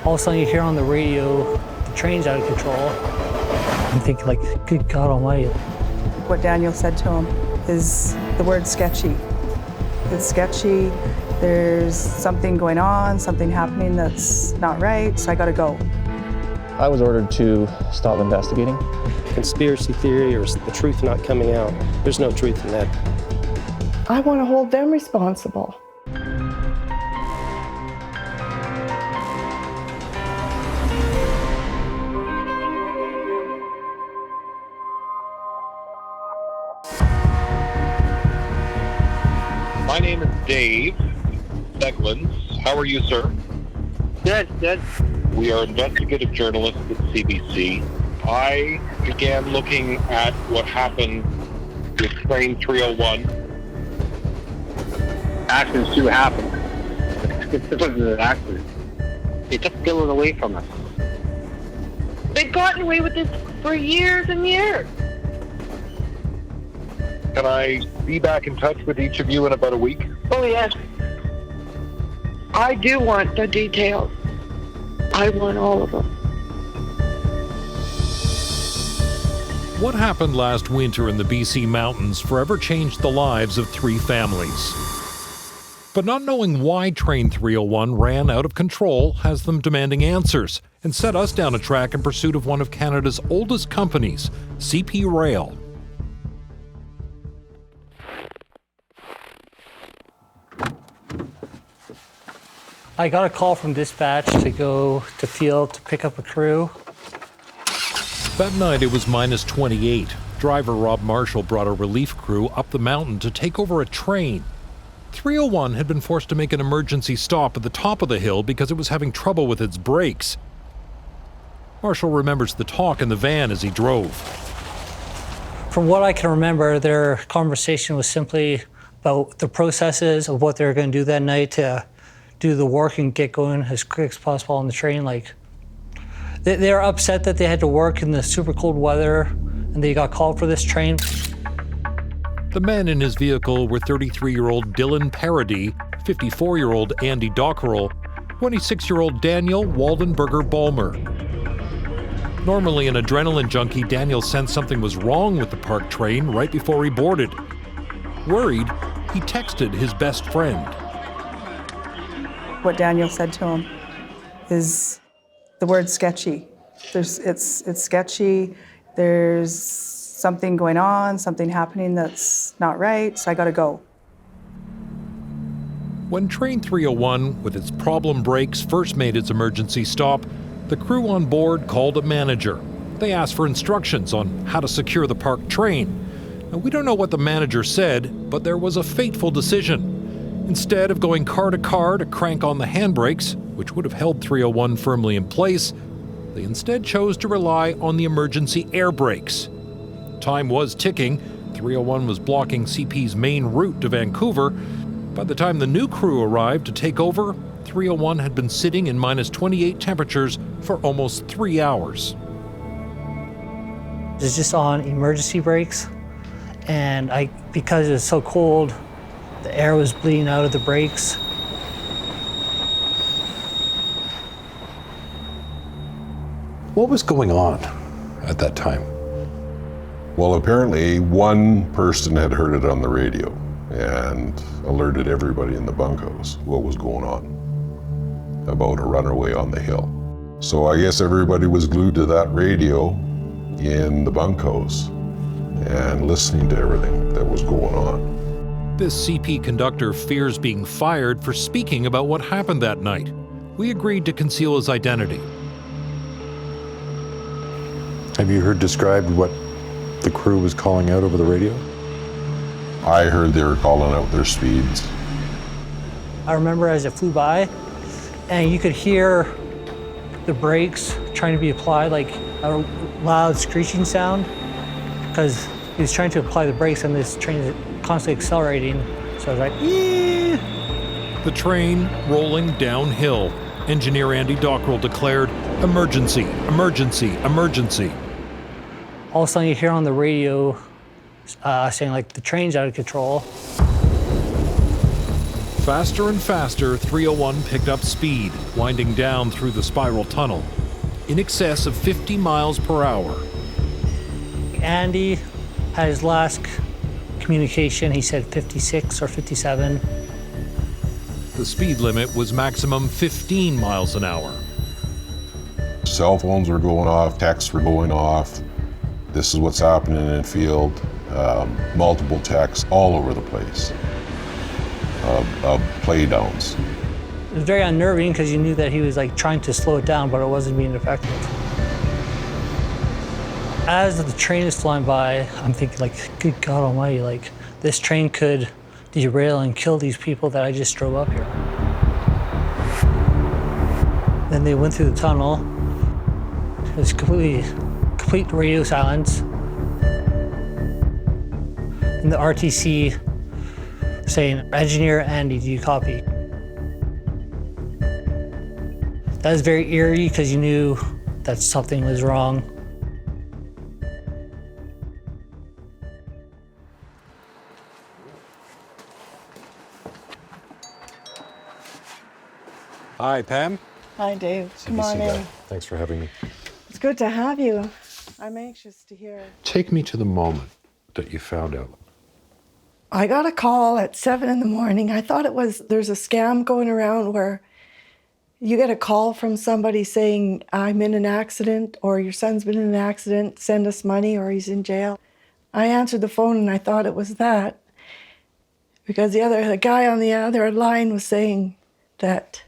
All of a sudden you hear on the radio, the train's out of control. I'm thinking like, good God almighty. What Daniel said to him is the word sketchy. It's sketchy, there's something going on, something happening that's not right, so I gotta go. I was ordered to stop investigating. Conspiracy theory or the truth not coming out. There's no truth in that. I want to hold them responsible. My name is Dave Beglins. How are you, sir? Good. We are investigative journalists at CBC. I began looking at what happened with train 301. Accidents do happen. This wasn't an accident. They took Gillian away from us. They've gotten away with this for years and years. Can I be back in touch with each of you in about a week? Oh, yes. I do want the details. I want all of them. What happened last winter in the BC mountains forever changed the lives of 3 families. But not knowing why Train 301 ran out of control has them demanding answers and set us down a track in pursuit of one of Canada's oldest companies, CP Rail. I got a call from dispatch to go to field to pick up a crew. That night it was minus 28. Driver Rob Marshall brought a relief crew up the mountain to take over a train. 301 had been forced to make an emergency stop at the top of the hill because it was having trouble with its brakes. Marshall remembers the talk in the van as he drove. From what I can remember, their conversation was simply about the processes of what they were going to do that night to do the work and get going as quick as possible on the train. Like, they were upset that they had to work in the super cold weather and they got called for this train. The men in his vehicle were 33-year-old Dylan Paradis, 54-year-old Andy Dockerell, 26-year-old Daniel Waldenberger Balmer. Normally an adrenaline junkie, Daniel sensed something was wrong with the parked train right before he boarded. Worried, he texted his best friend. What Daniel said to him is the word sketchy. It's sketchy, there's something going on, something happening that's not right, so I gotta go. When Train 301, with its problem brakes, first made its emergency stop, the crew on board called a manager. They asked for instructions on how to secure the parked train. Now, we don't know what the manager said, but there was a fateful decision. Instead of going car to crank on the handbrakes, which would have held 301 firmly in place, they instead chose to rely on the emergency air brakes. Time was ticking. 301 was blocking CP's main route to Vancouver. By the time the new crew arrived to take over, 301 had been sitting in minus 28 temperatures for almost 3 hours. It's just on emergency brakes, and because it was so cold, the air was bleeding out of the brakes. What was going on at that time? Well, apparently one person had heard it on the radio and alerted everybody in the bunkhouse what was going on about a runaway on the hill. So I guess everybody was glued to that radio in the bunkhouse and listening to everything that was going on. This CP conductor fears being fired for speaking about what happened that night. We agreed to conceal his identity. Have you heard described what the crew was calling out over the radio? I heard they were calling out their speeds. I remember as it flew by, and you could hear the brakes trying to be applied, like a loud screeching sound, because he was trying to apply the brakes and this train is constantly accelerating. So I was like, eee! The train rolling downhill. Engineer Andy Dockerell declared, emergency, emergency, emergency. All of a sudden you hear on the radio saying like the train's out of control. Faster and faster, 301 picked up speed, winding down through the spiral tunnel, in excess of 50 miles per hour. Andy had his last communication, he said 56 or 57. The speed limit was maximum 15 miles an hour. Cell phones were going off, texts were going off. This is what's happening in the field. Multiple texts all over the place of play downs. It was very unnerving because you knew that he was like trying to slow it down, but it wasn't being effective. As the train is flying by, I'm thinking like, good God almighty, like this train could derail and kill these people that I just drove up here. Then they went through the tunnel. It was complete radio silence. And the RTC saying, "Engineer Andy, do you copy?" That was very eerie because you knew that something was wrong. Hi, Pam. Hi, Dave. Come on in. Thanks for having me. It's good to have you. I'm anxious to hear. Take me to the moment that you found out. I got a call at 7 in the morning. I thought there's a scam going around where you get a call from somebody saying, I'm in an accident, or your son's been in an accident, send us money, or he's in jail. I answered the phone and I thought it was that, because the guy on the other line was saying that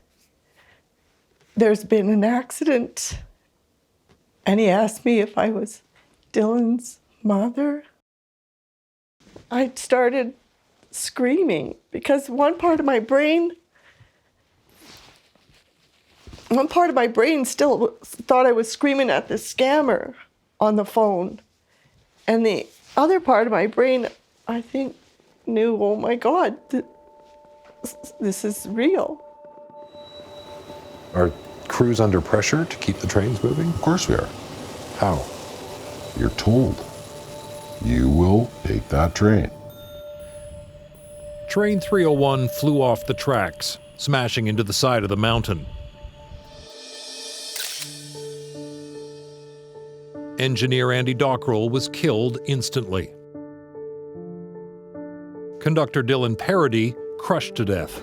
there's been an accident, and he asked me if I was Dylan's mother. I started screaming because one part of my brain still thought I was screaming at this scammer on the phone. And the other part of my brain, I think, knew, oh my God, this is real. Are crews under pressure to keep the trains moving? Of course we are. How? You're told. You will take that train. Train 301 flew off the tracks, smashing into the side of the mountain. Engineer Andy Dockrell was killed instantly. Conductor Dylan Parody crushed to death.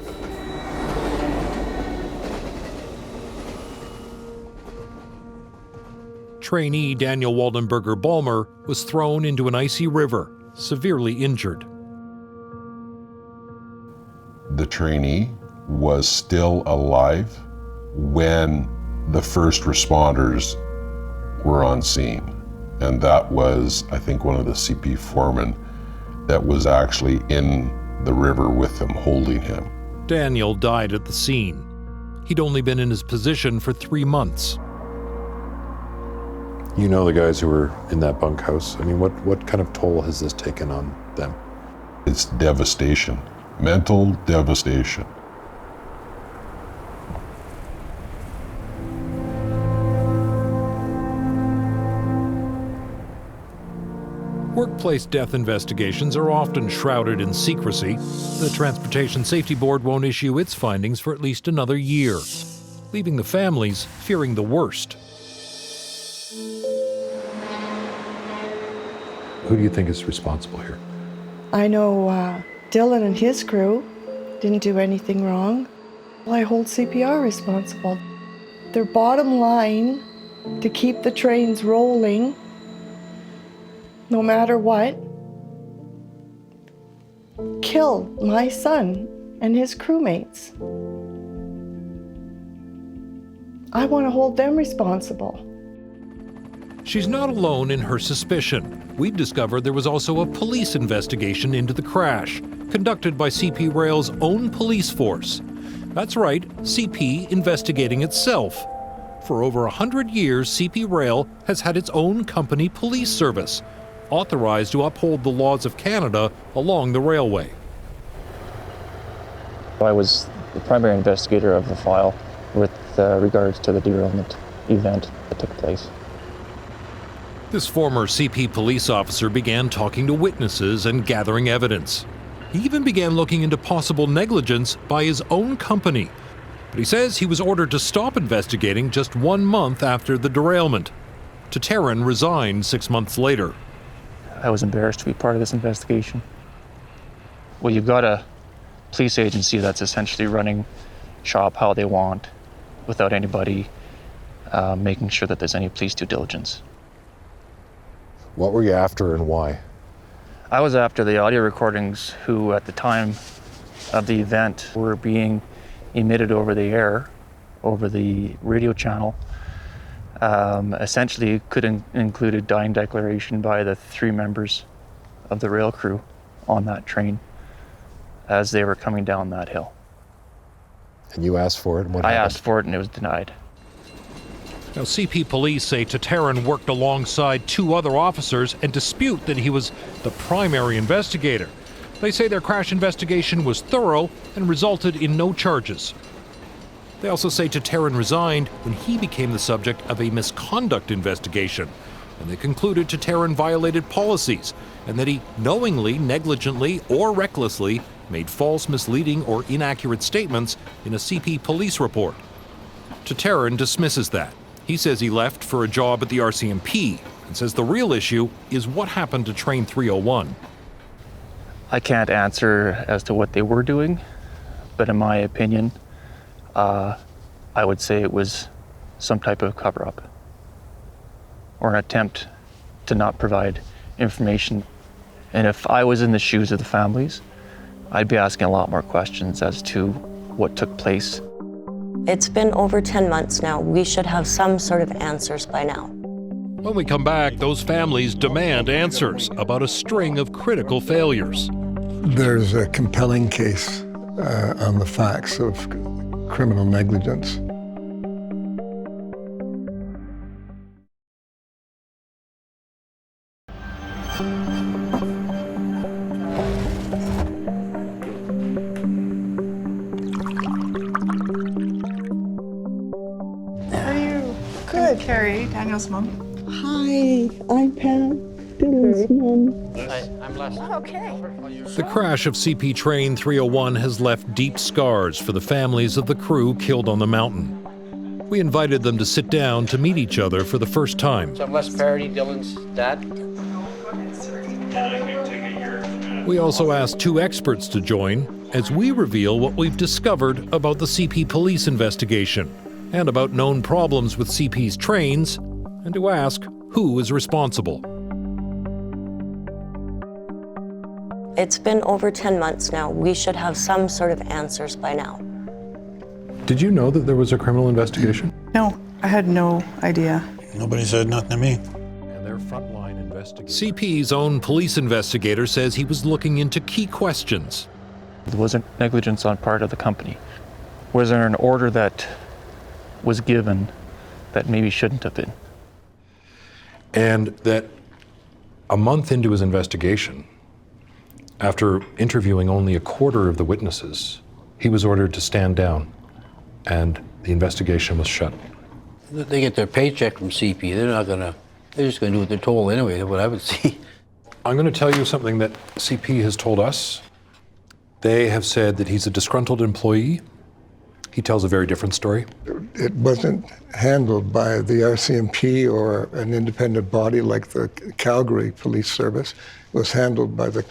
Trainee Daniel Waldenberger Balmer was thrown into an icy river, severely injured. The trainee was still alive when the first responders were on scene. And that was, I think, one of the CP foremen that was actually in the river with him, holding him. Daniel died at the scene. He'd only been in his position for 3 months. You know the guys who were in that bunkhouse. I mean, what kind of toll has this taken on them? It's devastation, mental devastation. Workplace death investigations are often shrouded in secrecy. The Transportation Safety Board won't issue its findings for at least another year, leaving the families fearing the worst. Who do you think is responsible here? I know Dylan and his crew didn't do anything wrong. Well, I hold CPR responsible. Their bottom line to keep the trains rolling, no matter what, killed my son and his crewmates. I want to hold them responsible. She's not alone in her suspicion. We've discovered there was also a police investigation into the crash, conducted by CP Rail's own police force. That's right, CP investigating itself. For over 100 years, CP Rail has had its own company police service, authorized to uphold the laws of Canada along the railway. I was the primary investigator of the file with regards to the derailment event that took place. This former CP police officer began talking to witnesses and gathering evidence. He even began looking into possible negligence by his own company. But he says he was ordered to stop investigating just 1 month after the derailment. Tataryn resigned 6 months later. I was embarrassed to be part of this investigation. Well, you've got a police agency that's essentially running shop how they want without anybody making sure that there's any police due diligence. What were you after and why? I was after the audio recordings who at the time of the event were being emitted over the air, over the radio channel. Essentially could include a dying declaration by the 3 members of the rail crew on that train as they were coming down that hill. And you asked for it, and what I happened? asked for it and it was denied. Now, CP police say Tataryn worked alongside 2 other officers and dispute that he was the primary investigator. They say their crash investigation was thorough and resulted in no charges. They also say Tataryn resigned when he became the subject of a misconduct investigation, and they concluded Tataryn violated policies and that he knowingly, negligently, or recklessly made false, misleading, or inaccurate statements in a CP police report. Tataryn dismisses that. He says he left for a job at the RCMP and says the real issue is what happened to Train 301. I can't answer as to what they were doing, but in my opinion, I would say it was some type of cover-up or an attempt to not provide information. And if I was in the shoes of the families, I'd be asking a lot more questions as to what took place. It's been over 10 months now. We should have some sort of answers by now. When we come back, those families demand answers about a string of critical failures. There's a compelling case on the facts of criminal negligence. How are you? Good. Carrie, Daniel's mom. Hi, I'm Pam, Dylan's mom. The crash of CP Train 301 has left deep scars for the families of the crew killed on the mountain. We invited them to sit down to meet each other for the first time. So I'm Les Parody, Dylan's dad. We also asked 2 experts to join as we reveal what we've discovered about the CP police investigation and about known problems with CP's trains, and to ask who is responsible. It's been over 10 months now. We should have some sort of answers by now. Did you know that there was a criminal investigation? No, I had no idea. Nobody said nothing to me. And their frontline investigator. CP's own police investigator says he was looking into key questions. There wasn't negligence on part of the company. Was there an order that was given that maybe shouldn't have been? And that a month into his investigation, after interviewing only a quarter of the witnesses, he was ordered to stand down, and the investigation was shut. They get their paycheck from CP. They're just gonna do what they're told anyway, that's what I would see. I'm going to tell you something that CP has told us. They have said that he's a disgruntled employee. He tells a very different story. It wasn't handled by the RCMP or an independent body like the Calgary Police Service. It was handled by the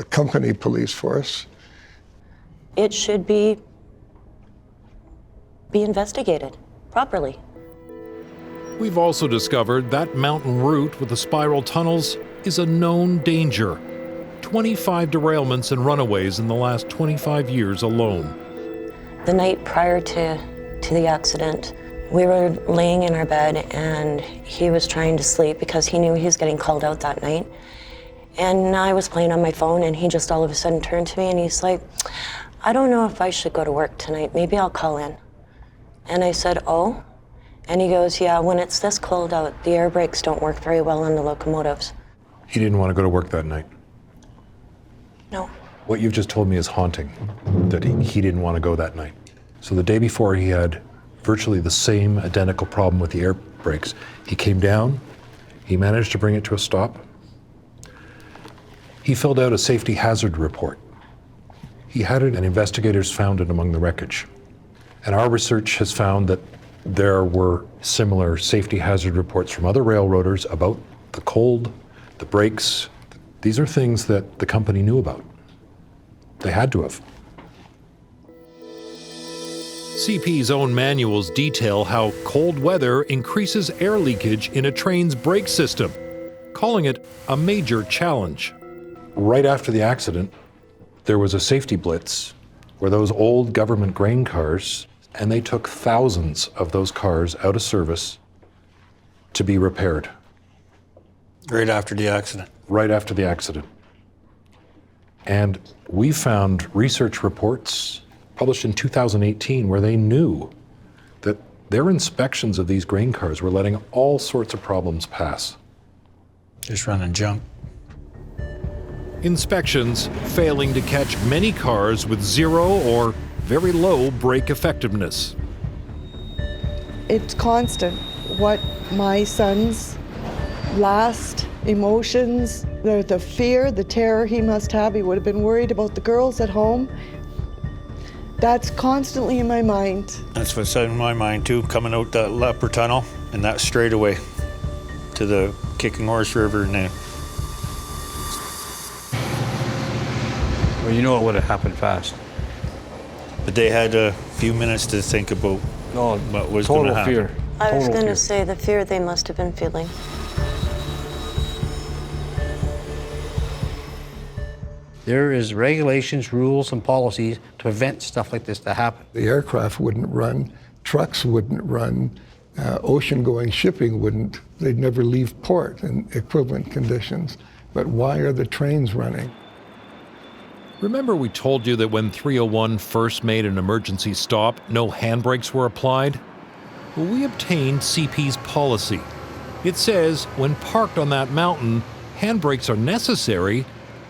company police force. It should be investigated properly. We've also discovered that mountain route with the spiral tunnels is a known danger. 25 derailments and runaways in the last 25 years alone. The night prior to the accident, we were laying in our bed and he was trying to sleep because he knew he was getting called out that night. And I was playing on my phone and he just all of a sudden turned to me and he's like, I don't know if I should go to work tonight. Maybe I'll call in. And I said, oh? And he goes, yeah, when it's this cold out, the air brakes don't work very well on the locomotives. He didn't want to go to work that night. No. What you've just told me is haunting, that he didn't want to go that night. So the day before, he had virtually the same identical problem with the air brakes. He came down, he managed to bring it to a stop. He filled out a safety hazard report. He had it, and investigators found it among the wreckage. And our research has found that there were similar safety hazard reports from other railroaders about the cold, the brakes. These are things that the company knew about. They had to have. CP's own manuals detail how cold weather increases air leakage in a train's brake system, calling it a major challenge. Right after the accident, there was a safety blitz where those old government grain cars, and they took thousands of those cars out of service to be repaired. Right after the accident? Right after the accident. And we found research reports published in 2018 where they knew that their inspections of these grain cars were letting all sorts of problems pass. Just running junk. Inspections failing to catch many cars with zero or very low brake effectiveness. It's constant. What my son's last emotions, the fear, the terror he must have, he would have been worried about the girls at home. That's constantly in my mind. That's what's in my mind too, coming out that Leper Tunnel and that straightaway to the Kicking Horse River. And Well, you know it would have happened fast. but they had a few minutes to think about what was going to happen. Fear. I was Total going fear. to say the fear they must have been feeling. There is regulations, rules, and policies to prevent stuff like this to happen. The aircraft wouldn't run, trucks wouldn't run, ocean-going shipping wouldn't. They'd never leave port in equivalent conditions. But why are the trains running? Remember we told you that when 301 first made an emergency stop, no handbrakes were applied? Well, we obtained CP's policy. It says when parked on that mountain, handbrakes are necessary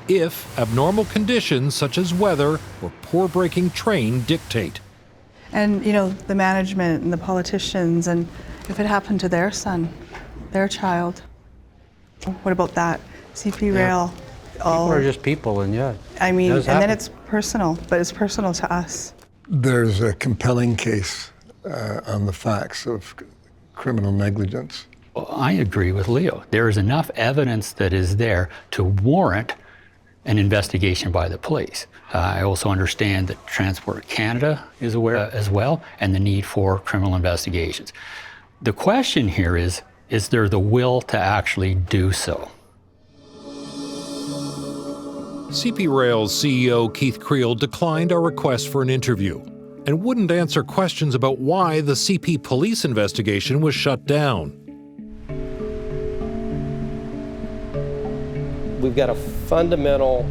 if abnormal conditions such as weather or poor braking train dictate. And, you know, the management and the politicians, and if it happened to their son, their child, what about that? CP Rail. People are just people, and yeah. I mean, it and does happen. then it's personal, but it's personal to us. There's a compelling case on the facts of criminal negligence. Well, I agree with Leo. There is enough evidence that is there to warrant an investigation by the police. I also understand that Transport Canada is aware as well, and the need for criminal investigations. The question here is there the will to actually do so? CP Rail's CEO Keith Creel declined our request for an interview and wouldn't answer questions about why the CP police investigation was shut down. We've got a fundamental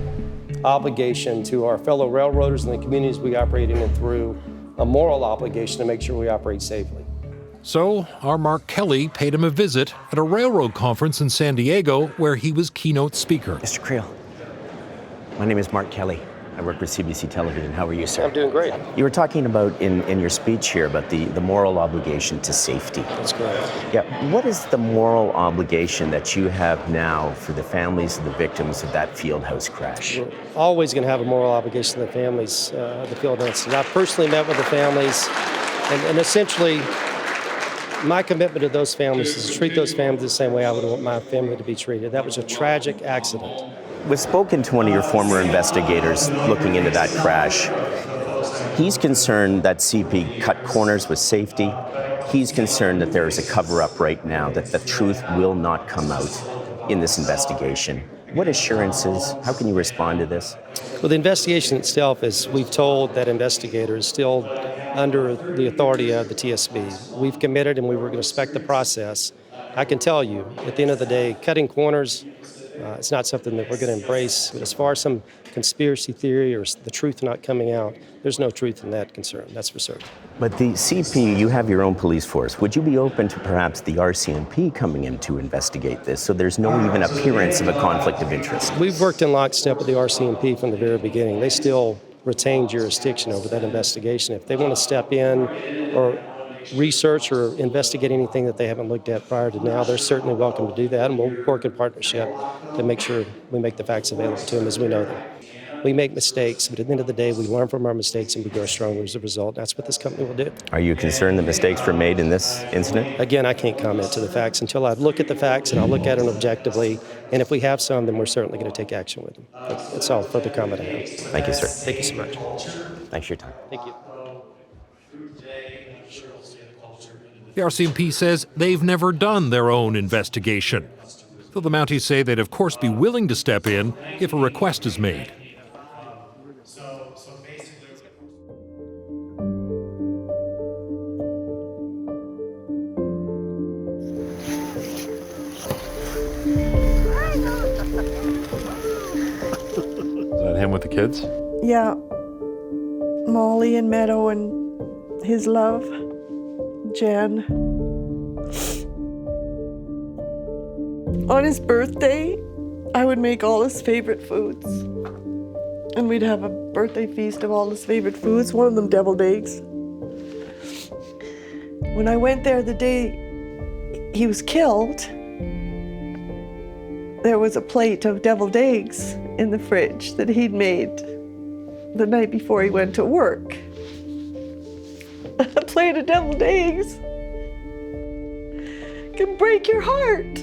obligation to our fellow railroaders and the communities we operate in and through, a moral obligation to make sure we operate safely. So, our Mark Kelley paid him a visit at a railroad conference in San Diego where he was keynote speaker. Mr. Creel, my name is Mark Kelley. I work with CBC Television. How are you, sir? I'm doing great. You were talking about in your speech here about the moral obligation to safety. That's correct. Yeah. What is the moral obligation that you have now for the families of the victims of that Fieldhouse crash? We're always going to have a moral obligation to the families of the field incident. I personally met with the families, and essentially, my commitment to those families is to treat those families the same way I would want my family to be treated. That was a tragic accident. We've spoken to one of your former investigators looking into that crash. He's concerned that CP cut corners with safety. He's concerned that there is a cover-up right now, that the truth will not come out in this investigation. What assurances, how can you respond to this? Well, the investigation itself is, we've told that investigator is still under the authority of the TSB. We've committed and we were going to respect the process. I can tell you, at the end of the day, cutting corners, it's not something that we're going to embrace. As far as some conspiracy theory or the truth not coming out, there's no truth in that concern, that's for certain. But the CP, you have your own police force. Would you be open to perhaps the RCMP coming in to investigate this so there's no even appearance of a conflict of interest? We've worked in lockstep with the RCMP from the very beginning. They still retain jurisdiction over that investigation. If they want to step in or research or investigate anything that they haven't looked at prior to now, they're certainly welcome to do that, and we'll work in partnership to make sure we make the facts available to them as we know them. We make mistakes, but at the end of the day, we learn from our mistakes and we grow stronger as a result. That's what this company will do. Are you concerned that mistakes were made in this incident? Again, I can't comment to the facts until I look at the facts and I'll look at them objectively. And if we have some, then we're certainly going to take action with them. That's all further comment I have. Thank you, sir. Thank you so much. Thanks for your time. Thank you. The RCMP says they've never done their own investigation, though the Mounties say they'd of course be willing to step in if a request is made. Is that him with the kids? Yeah. Molly and Meadow and his love, Jen. On his birthday, I would make all his favorite foods. And we'd have a birthday feast of all his favorite foods, one of them deviled eggs. When I went there the day he was killed, there was a plate of deviled eggs in the fridge that he'd made the night before he went to work. A plate of deviled eggs can break your heart.